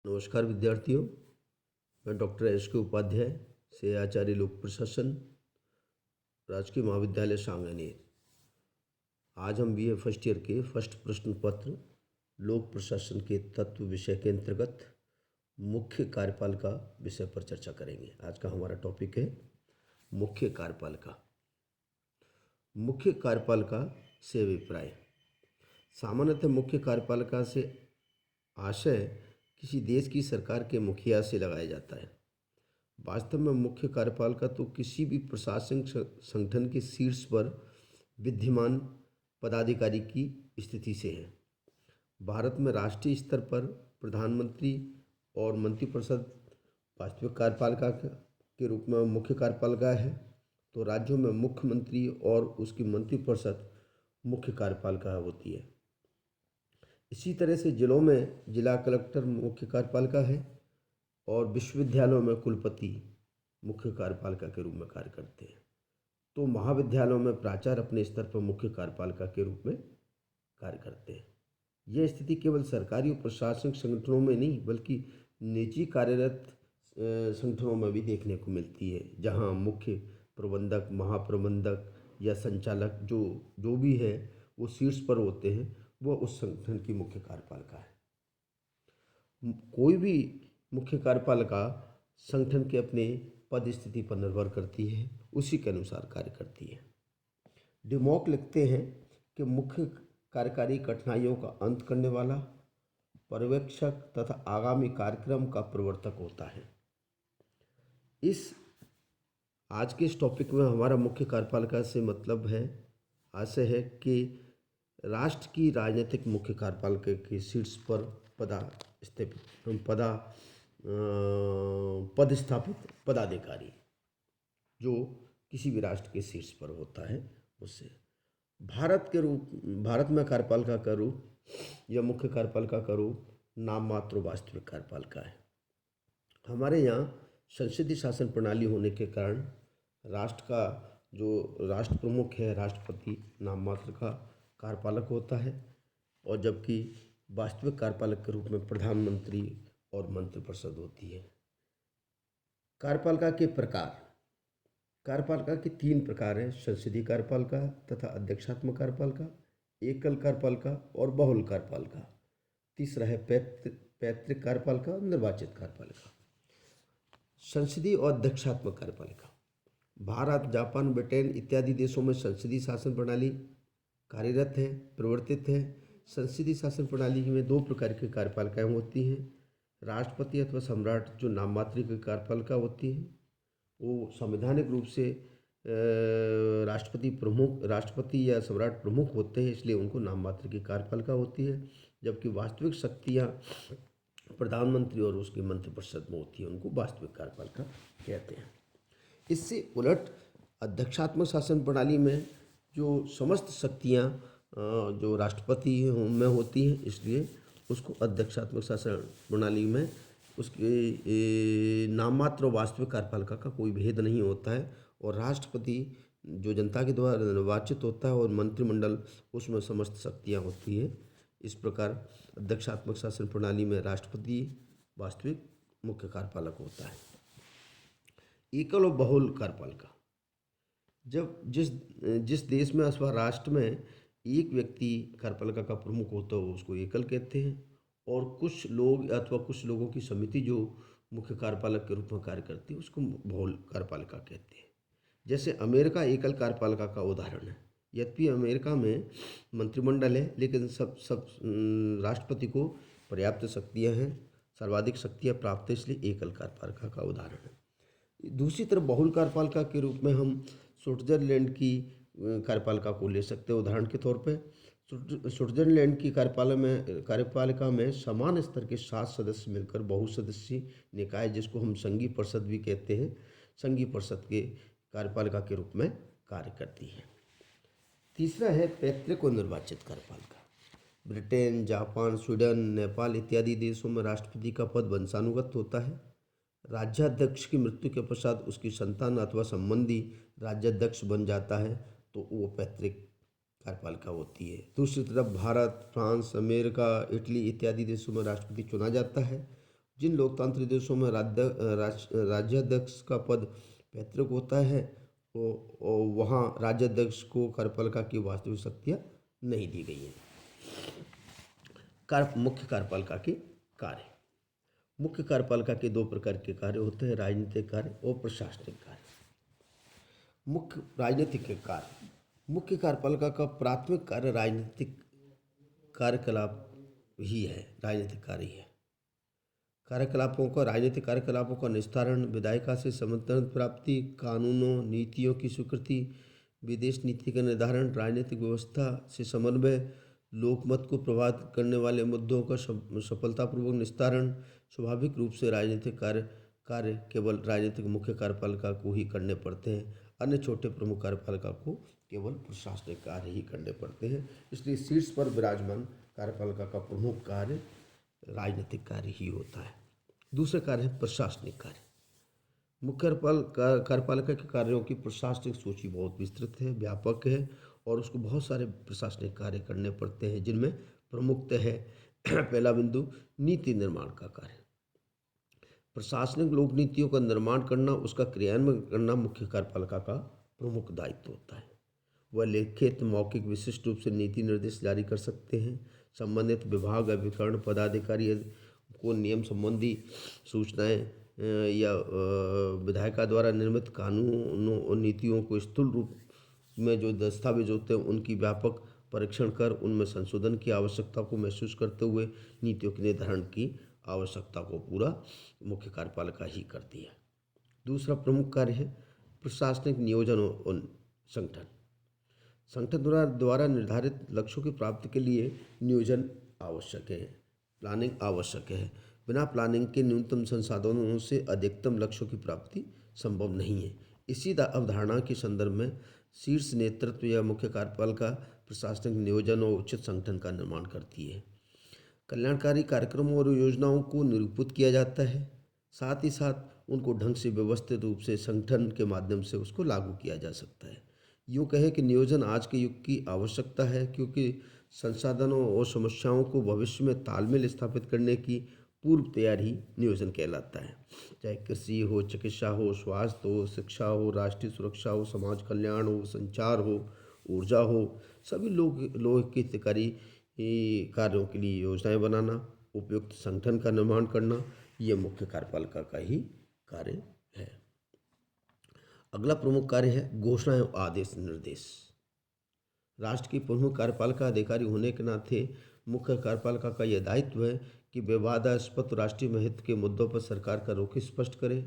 नमस्कार विद्यार्थियों, मैं डॉक्टर एस के उपाध्याय से आचार्य लोक प्रशासन राजकीय महाविद्यालय सांगनेर। आज हम बीए फर्स्ट ईयर के फर्स्ट प्रश्न पत्र लोक प्रशासन के तत्व विषय के अंतर्गत मुख्य कार्यपालिका विषय पर चर्चा करेंगे। आज का हमारा टॉपिक है मुख्य कार्यपालिका। मुख्य कार्यपालिका से अभिप्राय। सामान्यतः मुख्य कार्यपालिका से आशय किसी देश की सरकार के मुखिया से लगाया जाता है। वास्तव में मुख्य कार्यपालिका तो किसी भी प्रशासनिक संगठन के शीर्ष पर विद्यमान पदाधिकारी की स्थिति से है। भारत में राष्ट्रीय स्तर पर प्रधानमंत्री और मंत्रिपरिषद वास्तविक कार्यपालिका के रूप में मुख्य कार्यपालिका है, तो राज्यों में मुख्यमंत्री और उसकी मंत्रिपरिषद मुख्य कार्यपालिका होती है। इसी तरह से जिलों में जिला कलेक्टर मुख्य कार्यपालिका है और विश्वविद्यालयों में कुलपति मुख्य कार्यपालिका के रूप में कार्य करते हैं। तो महाविद्यालयों में प्राचार्य अपने स्तर पर मुख्य कार्यपालिका के रूप में कार्य करते हैं। यह स्थिति केवल सरकारी और प्रशासनिक संगठनों में नहीं बल्कि निजी कार्यरत संगठनों में भी देखने को मिलती है, जहां मुख्य प्रबंधक, महाप्रबंधक या संचालक जो भी है वो शीर्ष पर होते हैं, वो उस संगठन की मुख्य कार्यपालिका है। कोई भी मुख्य कार्यपालिका संगठन के अपने पद स्थिति पर निर्भर करती है, उसी के अनुसार कार्य करती है। डिमॉक लिखते हैं कि मुख्य कार्यकारी कठिनाइयों का अंत करने वाला, पर्यवेक्षक तथा आगामी कार्यक्रम का प्रवर्तक होता है। आज के इस टॉपिक में हमारा मुख्य कार्यपालिका से मतलब है, आशय है कि राष्ट्र की राजनीतिक मुख्य कार्यपालिका के शीर्ष पर पदस्थापित पदाधिकारी जो किसी भी राष्ट्र के शीर्ष पर होता है उससे। भारत में कार्यपालिका का रूप या मुख्य कार्यपालिका का रूप नाम मात्र वास्तविक कार्यपालिका है। हमारे यहाँ संसदीय शासन प्रणाली होने के कारण राष्ट्र का जो राष्ट्र प्रमुख है, राष्ट्रपति, नाम मात्र का कार्यपालक होता है, और जबकि वास्तविक कार्यपालक के रूप में प्रधानमंत्री और मंत्रिपरिषद होती है। कार्यपालिका के प्रकार। कार्यपालिका के 3 प्रकार हैं: संसदीय कार्यपालिका तथा अध्यक्षात्मक कार्यपालिका, एकल कार्यपालिका और बहुल कार्यपालिका। तीसरा है पैतृक कार्यपालिका और निर्वाचित कार्यपालिका। संसदीय और अध्यक्षात्मक कार्यपालिका। भारत, जापान, ब्रिटेन इत्यादि देशों में संसदीय शासन प्रणाली कार्यरत है, प्रवर्तित है। संसदीय शासन प्रणाली में 2 प्रकार की कार्यपालिकाएँ होती हैं। राष्ट्रपति अथवा सम्राट जो नाम मात्र की कार्यपालिका होती है, वो संवैधानिक रूप से राष्ट्रपति या सम्राट प्रमुख होते हैं, इसलिए उनको नाम मात्र की कार्यपालिका होती है। जबकि वास्तविक शक्तियाँ प्रधानमंत्री और उसकी मंत्रिपरिषद में होती है, उनको वास्तविक कार्यपालिका कहते हैं। इससे उलट अध्यक्षात्मक शासन प्रणाली में जो समस्त शक्तियाँ जो राष्ट्रपति में होती हैं, इसलिए उसको अध्यक्षात्मक शासन प्रणाली में उसके नाम मात्र और वास्तविक कार्यपालिका का कोई भेद नहीं होता है, और राष्ट्रपति जो जनता के द्वारा निर्वाचित होता है और मंत्रिमंडल उसमें समस्त शक्तियाँ होती हैं। इस प्रकार अध्यक्षात्मक शासन प्रणाली में राष्ट्रपति वास्तविक मुख्य कार्यपालक होता है। एकल और बहुल कार्यपालिका। जब जिस देश में अथवा राष्ट्र में एक व्यक्ति कार्यपालिका का प्रमुख होता है उसको एकल कहते हैं, और कुछ लोग अथवा कुछ लोगों की समिति जो मुख्य कार्यपालक के रूप में कार्य करती है उसको बहुल कार्यपालिका कहते हैं। जैसे अमेरिका एकल कार्यपालिका का उदाहरण है। यद्यपि अमेरिका में मंत्रिमंडल है, लेकिन सब राष्ट्रपति को पर्याप्त शक्तियाँ हैं, सर्वाधिक शक्तियाँ प्राप्त है, इसलिए एकल कार्यपालिका का उदाहरण है। दूसरी तरफ बहुल कार्यपालिका के रूप में हम स्विट्जरलैंड की कार्यपालिका को ले सकते हैं। उदाहरण के तौर पे स्विट्जरलैंड की कार्यपालिका में समान स्तर के 7 सदस्य मिलकर बहुसदस्यीय निकाय, जिसको हम संघीय परिषद भी कहते हैं, संघीय परिषद के कार्यपालिका के रूप में कार्य करती है। तीसरा है पैतृक और निर्वाचित कार्यपालिका। ब्रिटेन, जापान, स्वीडन, नेपाल इत्यादि देशों में राष्ट्रपति का पद वंशानुगत होता है। राज्याध्यक्ष की मृत्यु के पश्चात उसकी संतान अथवा संबंधी राज्याध्यक्ष बन जाता है, तो वो पैतृक कार्यपालिका होती है। दूसरी तरफ भारत, फ्रांस, अमेरिका, इटली इत्यादि देशों में राष्ट्रपति चुना जाता है। जिन लोकतांत्रिक देशों में राज्याध्यक्ष का पद पैतृक होता है वहाँ राज्याध्यक्ष को कार्यपालिका की वास्तविक शक्तियाँ नहीं दी गई हैं। मुख्य कार्यपालिका के कार्य। मुख्य कार्यपालिका के दो प्रकार के कार्य होते हैं, राजनीतिक कार्य और प्रशासनिक कार्य। मुख्य राजनीतिक कार्य। मुख्य कार्यपालिका का प्राथमिक कार्य राजनीतिक कार्यकलाप ही है, राजनीतिक कार्य ही है। राजनीतिक कार्यकलापों का निस्तारण, विधायिका से समर्थन प्राप्ति, कानूनों नीतियों की स्वीकृति, विदेश नीति का निर्धारण, राजनीतिक व्यवस्था से समन्वय, लोकमत को प्रभावित करने वाले मुद्दों का सफलतापूर्वक निस्तारण। स्वाभाविक रूप से राजनीतिक कार्य केवल राजनीतिक मुख्य कार्यपालिका को ही करने पड़ते हैं, अन्य छोटे प्रमुख कार्यपालिका को केवल प्रशासनिक कार्य ही करने पड़ते हैं। इसलिए शीर्ष पर विराजमान कार्यपालिका का प्रमुख कार्य राजनीतिक कार्य ही होता है। दूसरा कार्य है प्रशासनिक कार्य। मुख्य कार्यपालिका के कार्यों की प्रशासनिक सूची बहुत विस्तृत है, व्यापक है और उसको बहुत सारे प्रशासनिक कार्य करने पड़ते हैं, जिनमें प्रमुखतः है पहला बिंदु नीति निर्माण का कार्य। प्रशासनिक लोक नीतियों का निर्माण करना, उसका क्रियान्वयन करना मुख्य कार्यपालिका का प्रमुख दायित्व होता है। वह लिखित मौखिक विशिष्ट रूप से नीति निर्देश जारी कर सकते हैं। संबंधित विभाग अभिकरण पदाधिकारी को नियम संबंधी सूचनाएं या विधायिका द्वारा निर्मित कानूनों और नीतियों को स्थूल रूप में जो दस्तावेज होते हैं उनकी व्यापक परीक्षण कर उनमें संशोधन की आवश्यकता को महसूस करते हुए नीतियों के निर्धारण की आवश्यकता को पूरा मुख्य कार्यपालिका ही करती है। दूसरा प्रमुख कार्य है प्रशासनिक नियोजन और संगठन। संगठन द्वारा निर्धारित लक्ष्यों की प्राप्ति के लिए नियोजन आवश्यक है, प्लानिंग आवश्यक है। बिना प्लानिंग के न्यूनतम संसाधनों से अधिकतम लक्ष्यों की प्राप्ति संभव नहीं है। इसी अवधारणा के संदर्भ में शीर्ष नेतृत्व या मुख्य कार्यपालिका प्रशासनिक नियोजन और उचित संगठन का निर्माण करती है। कल्याणकारी कार्यक्रमों और योजनाओं को निरूपित किया जाता है, साथ ही साथ उनको ढंग से व्यवस्थित रूप से संगठन के माध्यम से उसको लागू किया जा सकता है। यूँ कहें कि नियोजन आज के युग की आवश्यकता है, क्योंकि संसाधनों और समस्याओं को भविष्य में तालमेल स्थापित करने की पूर्व तैयारी नियोजन कहलाता है। चाहे कृषि हो, चिकित्सा हो, स्वास्थ्य हो, शिक्षा हो, राष्ट्रीय सुरक्षा हो, समाज कल्याण हो, संचार हो, ऊर्जा हो, सभी लोग के हितकारी कार्यों के लिए योजनाएं बनाना, उपयुक्त संगठन का निर्माण करना, ये मुख्य कार्यपालिका का ही कार्य है। अगला प्रमुख कार्य है घोषणाएं और आदेश निर्देश। राष्ट्र की प्रमुख कार्यपालिका अधिकारी होने के नाते मुख्य कार्यपालिका का यह दायित्व है कि विवादास्पद राष्ट्रीय हित के मुद्दों पर सरकार का रुख स्पष्ट करे।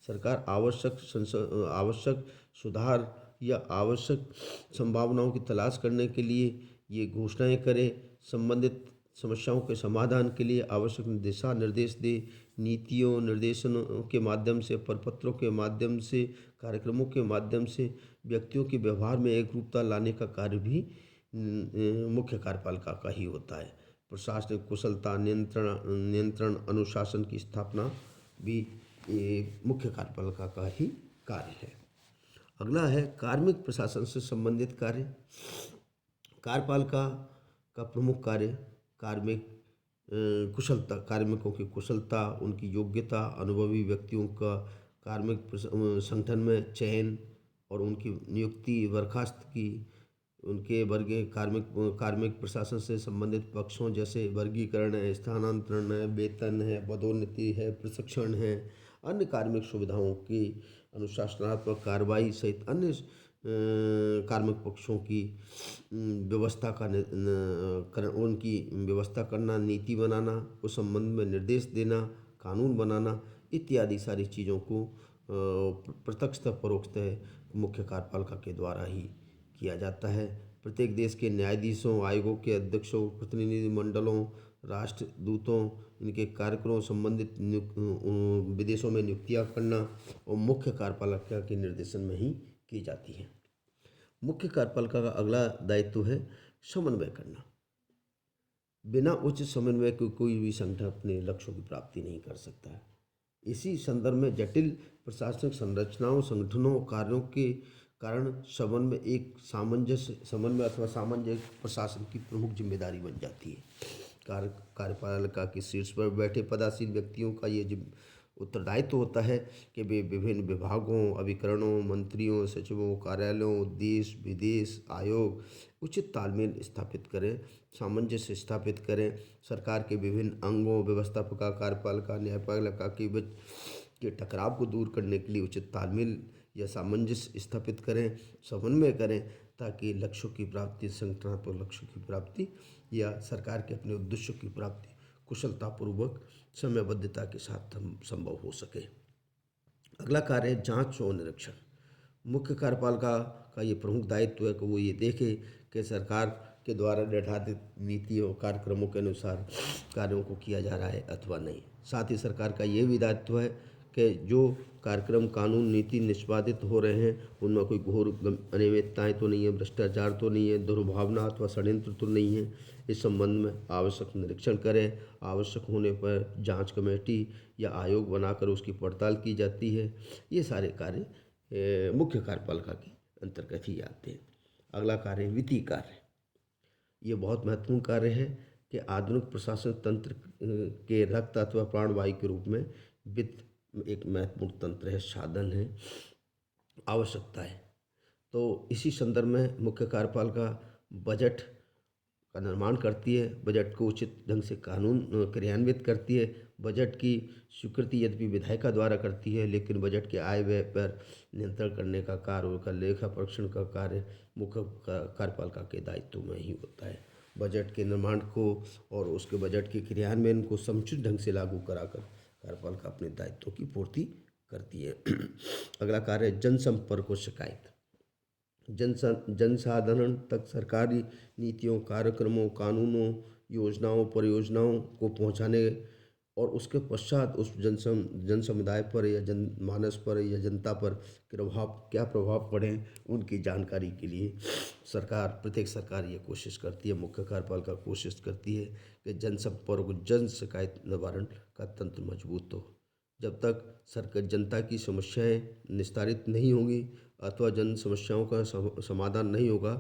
सरकार आवश्यक सुधार या आवश्यक संभावनाओं की तलाश करने के लिए ये घोषणाएं करे, संबंधित समस्याओं के समाधान के लिए आवश्यक दिशा निर्देश दे, नीतियों निर्देशनों के माध्यम से, प्रपत्रों के माध्यम से, कार्यक्रमों के माध्यम से व्यक्तियों के व्यवहार में एक रूपता लाने का कार्य भी मुख्य कार्यपालिका का ही होता है। प्रशासनिक कुशलता, नियंत्रण अनुशासन की स्थापना भी मुख्य कार्यपालिका का ही कार्य है। अगला है कार्मिक प्रशासन से संबंधित कार्य। कार्यपालिका का प्रमुख कार्य कार्मिकों की कुशलता, उनकी योग्यता, अनुभवी व्यक्तियों का कार्मिक संगठन में चयन और उनकी नियुक्ति, बर्खास्त की, उनके वर्गीय कार्मिक प्रशासन से संबंधित पक्षों जैसे वर्गीकरण है, स्थानांतरण है, वेतन है, पदोन्नति है, प्रशिक्षण है, अन्य कार्मिक सुविधाओं की अनुशासनात्मक कार्रवाई सहित अन्य कार्मिक पक्षों की व्यवस्था उनकी व्यवस्था करना, नीति बनाना, उस संबंध में निर्देश देना, कानून बनाना इत्यादि सारी चीज़ों को प्रत्यक्षतः परोक्षतः मुख्य कार्यपालिका के द्वारा ही किया जाता है। प्रत्येक देश के न्यायाधीशों, आयोगों के अध्यक्षों, प्रतिनिधि मंडलों, राष्ट्रदूतों, इनके कार्यक्रमों संबंधित विदेशों में नियुक्तियां करना और मुख्य कार्यपालिका के निर्देशन में ही की जाती है। मुख्य कार्यपालिका का अगला दायित्व है समन्वय करना। बिना उचित समन्वय के कोई भी संगठन अपने लक्ष्यों की प्राप्ति नहीं कर सकता है। इसी संदर्भ में जटिल प्रशासनिक संरचनाओं, संगठनों, कार्यों के कारण समन्वय अथवा सामंजस्य प्रशासन की प्रमुख जिम्मेदारी बन जाती है। कार्यपालिका के शीर्ष पर बैठे पदासीन व्यक्तियों का ये जिम उत्तरदायित्व होता है कि वे विभिन्न विभागों, अभिकरणों, मंत्रियों, सचिवों, कार्यालयों, देश विदेश आयोग उचित तालमेल स्थापित करें, सामंजस्य स्थापित करें, सरकार के विभिन्न अंगों, व्यवस्थापिका, कार्यपालिका, न्यायपालिका के टकराव को दूर करने के लिए उचित तालमेल या सामंजस्य स्थापित करें, समन्वय करें, ताकि लक्ष्यों की प्राप्ति, संगठनात्मक लक्ष्यों की प्राप्ति या सरकार के अपने उद्देश्यों की प्राप्ति कुशलतापूर्वक समयबद्धता के साथ संभव हो सके। अगला कार्य है जांच और निरीक्षण। मुख्य कार्यपालिका का ये प्रमुख दायित्व है कि वो ये देखे कि सरकार के द्वारा निर्धारित नीतियों कार्यक्रमों के अनुसार कार्यों को किया जा रहा है अथवा नहीं। साथ ही सरकार का ये भी दायित्व है कि जो कार्यक्रम, कानून, नीति निष्पादित हो रहे हैं उनमें कोई घोर अनियमितताएँ तो नहीं है, भ्रष्टाचार तो नहीं है, दुर्भावना अथवा षड्यंत्र तो नहीं है। इस संबंध में आवश्यक निरीक्षण करें। आवश्यक होने पर जांच कमेटी या आयोग बनाकर उसकी पड़ताल की जाती है। ये सारे कार्य मुख्य कार्यपालिका के अंतर्गत ही आते हैं। अगला कार्य वित्तीय कार्य। ये बहुत महत्वपूर्ण कार्य है कि आधुनिक प्रशासन तंत्र के रक्त अथवा प्राणवायु के रूप में वित्त एक महत्वपूर्ण तंत्र है, साधन है, आवश्यकता है। तो इसी संदर्भ में मुख्य कार्यपालिका बजट का निर्माण करती है, बजट को उचित ढंग से कानून क्रियान्वित करती है। बजट की स्वीकृति यद्यपि विधायिका द्वारा करती है, लेकिन बजट के आय व्यय पर नियंत्रण करने का कार्य, उसका लेखा परीक्षण का कार्य मुख्य कार्यपालिका के दायित्व में ही होता है। बजट के निर्माण को और उसके बजट के क्रियान्वयन को समुचित ढंग से लागू कराकर कार्यपालिका अपने दायित्वों की पूर्ति करती है। अगला कार्य है जनसंपर्क और शिकायत। जनसाधारण तक सरकारी नीतियों, कार्यक्रमों, कानूनों, योजनाओं, परियोजनाओं को पहुंचाने और उसके पश्चात उस जन समुदाय पर या जनमानस पर या जनता पर क्या प्रभाव पड़े, उनकी जानकारी के लिए प्रत्येक सरकार ये कोशिश करती है, मुख्य कार्यपालिका कोशिश करती है कि जनसंपर्क, जन शिकायत निवारण का तंत्र मजबूत हो। जब तक सरकार जनता की समस्याएं निस्तारित नहीं होंगी अथवा जन समस्याओं का समाधान नहीं होगा,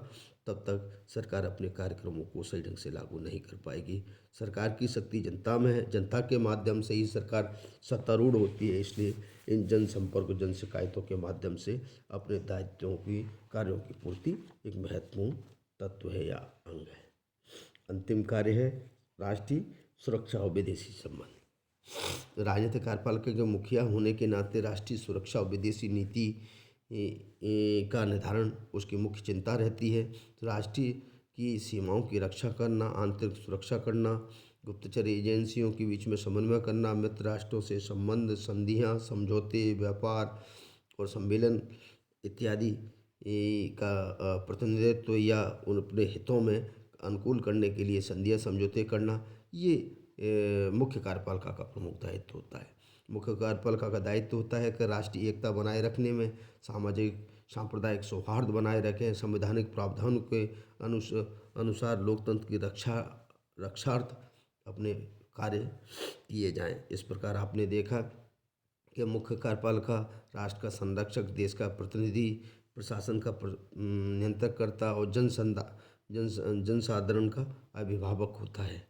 तब तक सरकार अपने कार्यक्रमों को सही ढंग से लागू नहीं कर पाएगी। सरकार की शक्ति जनता में है, जनता के माध्यम से ही सरकार सत्तारूढ़ होती है। इसलिए इन जनसंपर्क, जन शिकायतों के माध्यम से अपने दायित्वों की, कार्यों की पूर्ति एक महत्वपूर्ण तत्व है या अंग है। अंतिम कार्य है राष्ट्रीय सुरक्षा और विदेशी संबंध। राजनीतिक कार्यपालिका के मुखिया होने के नाते राष्ट्रीय सुरक्षा और विदेशी नीति का निर्धारण उसकी मुख्य चिंता रहती है। राष्ट्रीय की सीमाओं की रक्षा करना, आंतरिक सुरक्षा करना, गुप्तचर एजेंसियों के बीच में समन्वय करना, मित्र राष्ट्रों से संबंध, संधियां, समझौते, व्यापार और सम्मेलन इत्यादि का प्रतिनिधित्व या उन अपने हितों में अनुकूल करने के लिए संधियां, समझौते करना, ये मुख्य कार्यपालिका का प्रमुख दायित्व होता है। मुख्य कार्यपालिका का दायित्व होता है कि राष्ट्रीय एकता बनाए रखने में, सामाजिक सांप्रदायिक सौहार्द बनाए रखें, संवैधानिक प्रावधानों के अनुसार लोकतंत्र की रक्षार्थ अपने कार्य किए जाएं। इस प्रकार आपने देखा कि मुख्य कार्यपालिका राष्ट्र का संरक्षक, देश का प्रतिनिधि, प्रशासन का नियंत्रणकर्ता और जनसाधारण का अभिभावक होता है।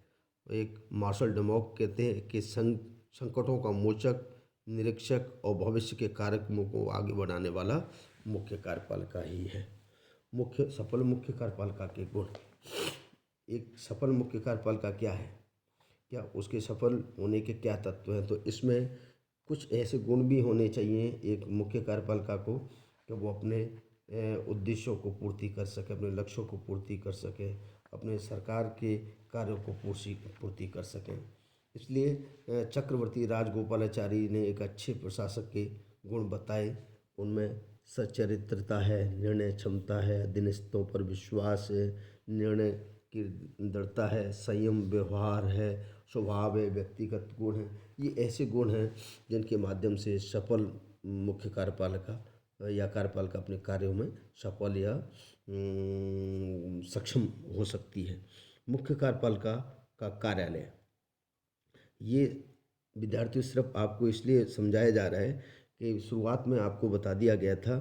एक मार्शल डेमोक कहते हैं कि संकटों का मोचक, निरीक्षक और भविष्य के कार्यक्रमों को आगे बढ़ाने वाला मुख्य कार्यपालिका ही है। सफल मुख्य कार्यपालिका के गुण। एक सफल मुख्य कार्यपालिका क्या है, क्या उसके सफल होने के क्या तत्व हैं? तो इसमें कुछ ऐसे गुण भी होने चाहिए एक मुख्य कार्यपालिका को कि वो अपने उद्देश्यों को पूर्ति कर सके, अपने लक्ष्यों को पूर्ति कर सके, अपने सरकार के कार्यों को पूर्ति कर सकें। इसलिए चक्रवर्ती राजगोपालाचारी ने एक अच्छे प्रशासक के गुण बताए। उनमें सच्चरित्रता है, निर्णय क्षमता है, अधीनस्थों पर विश्वास है, निर्णय की दृढ़ता है, संयम व्यवहार है, स्वभाव है, व्यक्तिगत गुण है। ये ऐसे गुण हैं जिनके माध्यम से सफल मुख्य कार्यपालिका या कार्यपालिका अपने कार्यों में सफल या सक्षम हो सकती है। मुख्य कार्यपालिका का कार्यालय, ये विद्यार्थियों सिर्फ आपको इसलिए समझाया जा रहा है कि शुरुआत में आपको बता दिया गया था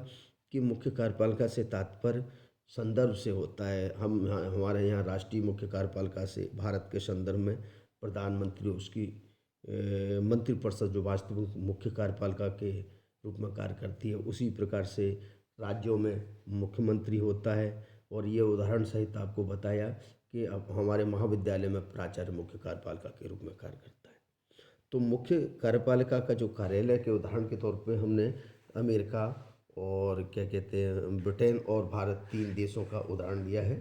कि मुख्य कार्यपालिका से तात्पर्य संदर्भ से होता है। हमारे यहाँ राष्ट्रीय मुख्य कार्यपालिका से भारत के संदर्भ में प्रधानमंत्री उसकी मंत्रिपरिषद जो वास्तविक मुख्य कार्यपालिका के रूप में कार्य करती है, उसी प्रकार से राज्यों में मुख्यमंत्री होता है। और ये उदाहरण सहित आपको बताया कि अब हमारे महाविद्यालय में प्राचार्य मुख्य कार्यपालिका के रूप में कार्य करता है। तो मुख्य कार्यपालिका का जो कार्यालय के उदाहरण के तौर पे हमने अमेरिका और क्या कहते हैं ब्रिटेन और भारत, 3 देशों का उदाहरण लिया है।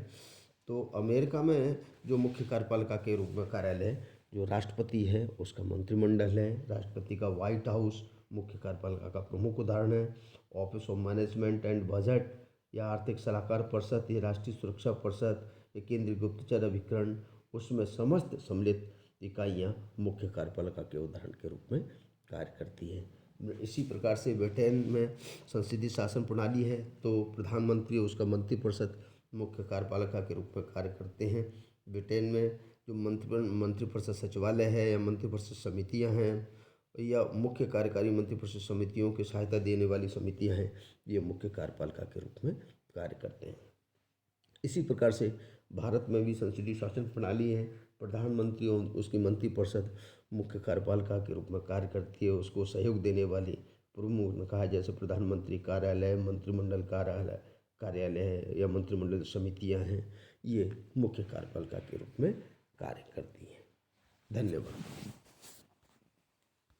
तो अमेरिका में जो मुख्य कार्यपालिका के रूप में कार्यालय है, जो राष्ट्रपति है उसका मंत्रिमंडल है। राष्ट्रपति का व्हाइट हाउस मुख्य कार्यपालिका का प्रमुख उदाहरण है। Office of management and budget या आर्थिक सलाहकार परिषद, ये राष्ट्रीय सुरक्षा परिषद, ये केंद्रीय गुप्तचर अभिकरण, उसमें समस्त सम्मिलित इकाइयाँ मुख्य कार्यपालिका के उदाहरण के रूप में कार्य करती हैं। इसी प्रकार से ब्रिटेन में संसदीय शासन प्रणाली है, तो प्रधानमंत्री और उसका मंत्रिपरिषद मुख्य कार्यपालिका के रूप में कार्य करते हैं। ब्रिटेन में जो मंत्रिपरिषद सचिवालय है या मंत्रिपरिषद समितियां हैं या मुख्य कार्यकारी मंत्रिपरिषद समितियों की सहायता देने वाली समितियां हैं, ये मुख्य कार्यपालिका के रूप में कार्य करते हैं। इसी प्रकार से भारत में भी संसदीय शासन प्रणाली है। प्रधानमंत्री और उसकी मंत्रिपरिषद मुख्य कार्यपालिका के रूप में कार्य करती है। उसको सहयोग देने वाली प्रमुख ने कहा जैसे प्रधानमंत्री कार्यालय, मंत्रिमंडल कार्यालय है या मंत्रिमंडल समितियां हैं, ये मुख्य कार्यपालिका के रूप में कार्य करती हैं। धन्यवाद।